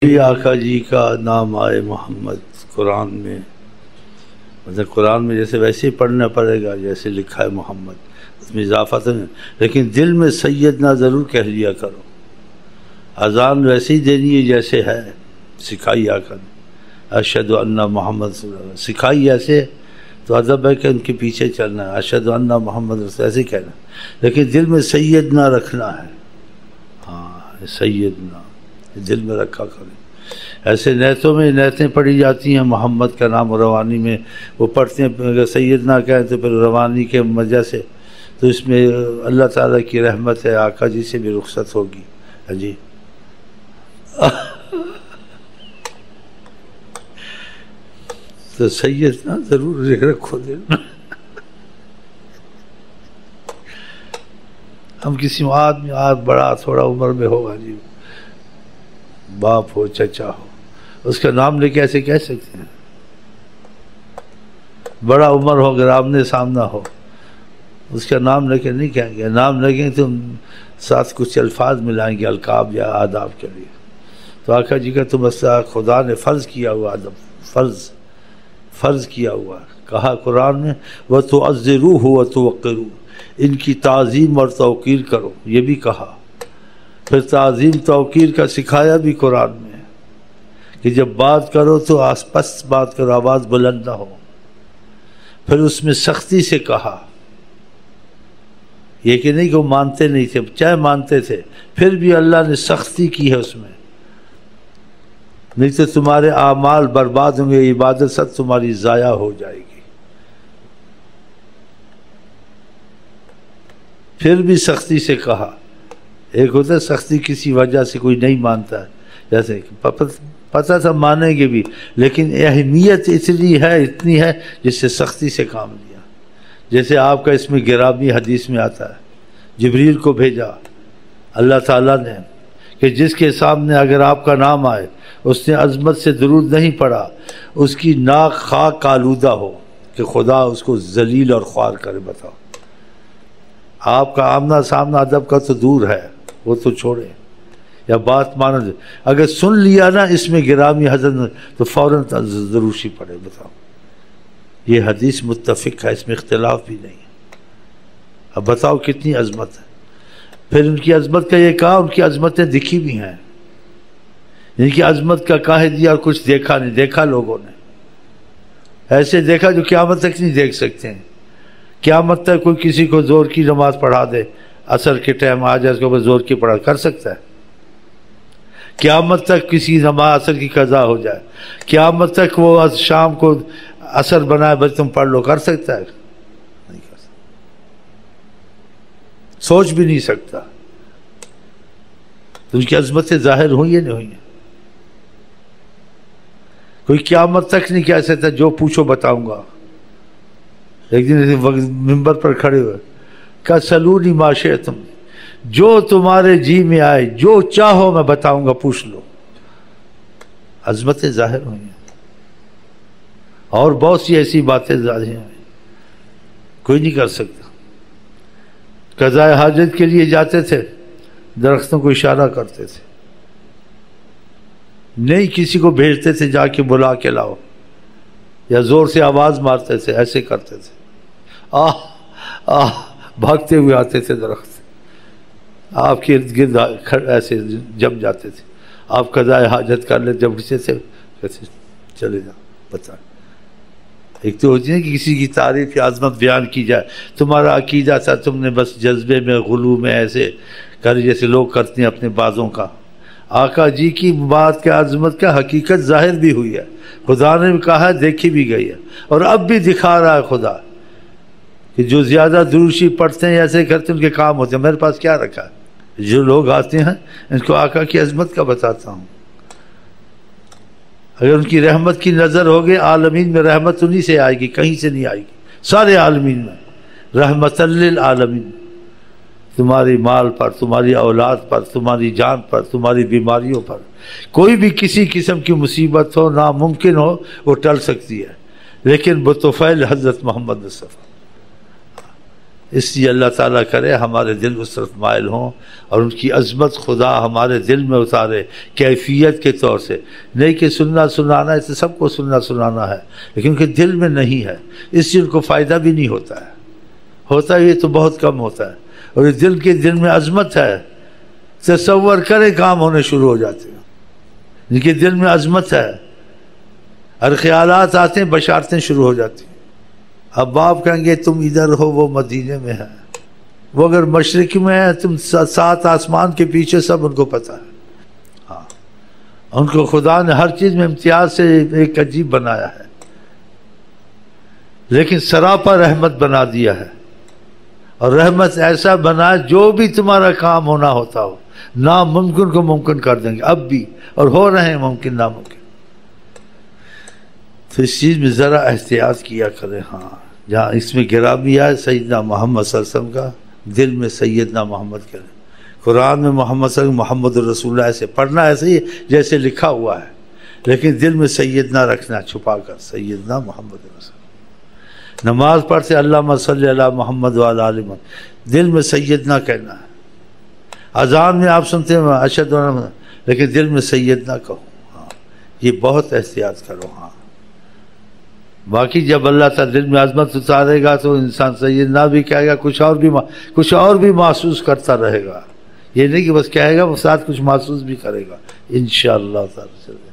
آقا جی کا نام آئے محمد قرآن میں، مطلب قرآن میں جیسے ویسے ہی پڑھنا پڑے گا جیسے لکھا ہے محمد، اس میں اضافہ تو نہیں، لیکن دل میں سیدنا ضرور کہہ لیا کرو۔ اذان ویسے ہی دینی ہے جیسے ہے، سکھائی آقا نے، اشہد ان محمد صلی اللہ علیہ وسلم، سکھائی ایسے تو ادب ہے کہ ان کے پیچھے چلنا ہے، اشہد ان محمد رسول، ایسے کہنا، لیکن دل میں سیدنا رکھنا ہے۔ ہاں سیدنا دل میں رکھا کریں۔ ایسے نیتوں میں نیتیں پڑھی جاتی ہیں، محمد کا نام روانی میں وہ پڑھتے ہیں، اگر سیدنا کہیں تو پھر روانی کے وجہ سے تو اس میں اللہ تعالیٰ کی رحمت ہے، آقا جی سے بھی رخصت ہوگی۔ ہاں جی تو سیدنا ضرور رکھو دل میں۔ ہم کسی آدمی بڑا تھوڑا عمر میں ہوگا جی، باپ ہو چچا ہو، اس کا نام لے کے ایسے کہہ سکتے ہیں؟ بڑا عمر ہو اگر آمنے سامنا ہو، اس کا نام لے کے نہیں کہیں گے، نام لے کے تو ساتھ کچھ الفاظ ملائیں گے القاب یا آداب کے لیے۔ تو آقا جی کا تو مسئلہ خدا نے فرض کیا ہوا ادب، فرض کیا ہوا، کہا قرآن میں وَتُعَزِّرُوهُ وَتُوَقِّرُوهُ، ان کی تعظیم اور توقیر کرو، یہ بھی کہا۔ پھر تعظیم توقیر کا سکھایا بھی قرآن میں کہ جب بات کرو تو پست بات کرو، آواز بلند نہ ہو۔ پھر اس میں سختی سے کہا، یہ کہ نہیں کہ وہ مانتے نہیں تھے، چاہے مانتے تھے پھر بھی اللہ نے سختی کی ہے اس میں، نہیں تو تمہارے اعمال برباد ہوں گے، عبادت سب تمہاری ضائع ہو جائے گی۔ پھر بھی سختی سے کہا، ایک ہوتا ہے سختی کسی وجہ سے کوئی نہیں مانتا ہے، جیسے پتہ تھا مانیں گے بھی، لیکن اہمیت اتنی ہے جس سے سختی سے کام لیا۔ جیسے آپ کا اس میں گرامی حدیث میں آتا ہے، جبریل کو بھیجا اللہ تعالیٰ نے کہ جس کے سامنے اگر آپ کا نام آئے، اس نے عظمت سے درود نہیں پڑھا، اس کی ناک خاک آلودہ ہو کہ خدا اس کو ذلیل اور خوار کرے۔ بتاؤ، آپ کا آمنا سامنا ادب کا تو دور ہے، وہ تو چھوڑے، یا بات مانا اگر سن لیا نا اس میں گرامی حضرت تو فوراً ضروری پڑے۔ بتاؤ، یہ حدیث متفق ہے، اس میں اختلاف بھی نہیں ہے۔ اب بتاؤ کتنی عظمت ہے۔ پھر ان کی عظمت کا یہ کہا، ان کی عظمتیں دکھی بھی ہیں، ان کی عظمت کا کہہ دیا اور کچھ دیکھا نہیں، دیکھا لوگوں نے ایسے دیکھا جو قیامت تک نہیں دیکھ سکتے ہیں۔ قیامت تک کوئی کسی کو زور کی نماز پڑھا دے، عصر کے ٹائم آ جائے، اس کے اوپر زور کی پڑھا کر سکتا ہے؟ قیامت تک کسی نماز عصر کی قضا ہو جائے، قیامت تک وہ شام کو عصر بنائے بس تم پڑھ لو، کر سکتا ہے؟ نہیں کر سکتا، سوچ بھی نہیں سکتا۔ تو ان کی عظمتیں ظاہر ہوئی یا نہیں ہوئی ہیں؟ کوئی قیامت تک نہیں کہہ سکتا جو پوچھو بتاؤں گا۔ ایک دن ممبر پر کھڑے ہوئے کہا سلونی ما شئتم، جو تمہارے جی میں آئے، جو چاہو میں بتاؤں گا، پوچھ لو۔ عظمتیں ظاہر ہوئی ہیں، اور بہت سی ایسی باتیں ظاہر ہیں کوئی نہیں کر سکتا۔ قضاء حاجت کے لیے جاتے تھے، درختوں کو اشارہ کرتے تھے، نہیں کسی کو بھیجتے تھے جا کے بلا کے لاؤ، یا زور سے آواز مارتے تھے، ایسے کرتے تھے، بھاگتے ہوئے آتے تھے درخت، آپ کے ارد گرد ایسے جم جاتے تھے، آپ قضاء حاجت کر لے، جب کسی سے کہتے چلے جاؤ بتا۔ ایک تو ہوتی ہے کہ کسی کی تعریف یا عظمت بیان کی جائے، تمہارا عقیدہ تھا، تم نے بس جذبے میں غلو میں ایسے کر جیسے لوگ کرتے ہیں اپنے بازوں کا۔ آقا جی کی بات کا عظمت کا حقیقت ظاہر بھی ہوئی ہے، خدا نے بھی کہا ہے، دیکھی بھی گئی ہے، اور اب بھی دکھا رہا ہے خدا کہ جو زیادہ دروشی پڑھتے ہیں ایسے کرتے ہیں ان کے کام ہوتے ہیں۔ میرے پاس کیا رکھا ہے، جو لوگ آتے ہیں ان کو آقا کی عظمت کا بتاتا ہوں۔ اگر ان کی رحمت کی نظر ہوگی، عالمین میں رحمت انہی سے آئے گی، کہیں سے نہیں آئے گی، سارے عالمین میں رحمت للعالمین، تمہاری مال پر، تمہاری اولاد پر، تمہاری جان پر، تمہاری بیماریوں پر، کوئی بھی کسی قسم کی مصیبت ہو، ناممکن ہو، وہ ٹل سکتی ہے، لیکن بطفیل حضرت محمد مصطفیٰ اس لیے اللہ تعالیٰ کرے ہمارے دل اس طرف مائل ہوں اور ان کی عظمت خدا ہمارے دل میں اتارے کیفیت کے طور سے. نہیں کہ سننا سنانا ہے تو سب کو سننا سنانا ہے، لیکن ان کے دل میں نہیں ہے، اس لیے ان کو فائدہ بھی نہیں ہوتا ہے. ہوتا ہے یہ تو بہت کم ہوتا ہے. اور یہ دل میں عظمت ہے، تصور کرے کام ہونے شروع ہو جاتے ہیں. جن کے دل میں عظمت ہے اور خیالات آتے ہیں، بشارتیں شروع ہو جاتی ہیں. اب باپ کہیں گے تم ادھر ہو، وہ مدینے میں ہے، وہ اگر مشرق میں ہے، تم 7 آسمان کے پیچھے، سب ان کو پتہ ہے. ہاں، ان کو خدا نے ہر چیز میں امتیاز سے ایک عجیب بنایا ہے، لیکن سراپا رحمت بنا دیا ہے. اور رحمت ایسا بنا جو بھی تمہارا کام ہونا ہوتا ہو، ناممکن کو ممکن کر دیں گے اب بھی، اور ہو رہے ہیں ممکن ناممکن. تو اس چیز میں ذرا احتیاط کیا کریں. ہاں، جہاں اس میں گرامی ہے سیدنا محمد صلی اللہ علیہ وسلم کا، دل میں سیدنا محمد کریں. قرآن میں محمد صلی اللہ علیہ وسلم، محمد الرسول اللہ ایسے پڑھنا ایسے ہی جیسے لکھا ہوا ہے، لیکن دل میں سیدنا رکھنا چھپا کر، سیدنا محمد الرسول. نماز پڑھتے اللہم صلی علی محمد وعلی آل محمد، دل میں سیدنا کہنا ہے. اذان میں آپ سنتے ہیں اشہد ان محمد، لیکن دل میں سیدنا کہو. ہاں، یہ بہت احتیاط کرو. ہاں، باقی جب اللہ تعالیٰ دل میں عظمت اتارے گا تو انسان سیدنا بھی کہے گا، کچھ اور بھی محسوس کرتا رہے گا. یہ نہیں کہ بس کہے گا، وہ ساتھ کچھ محسوس بھی کرے گا انشاءاللہ تعالیٰ.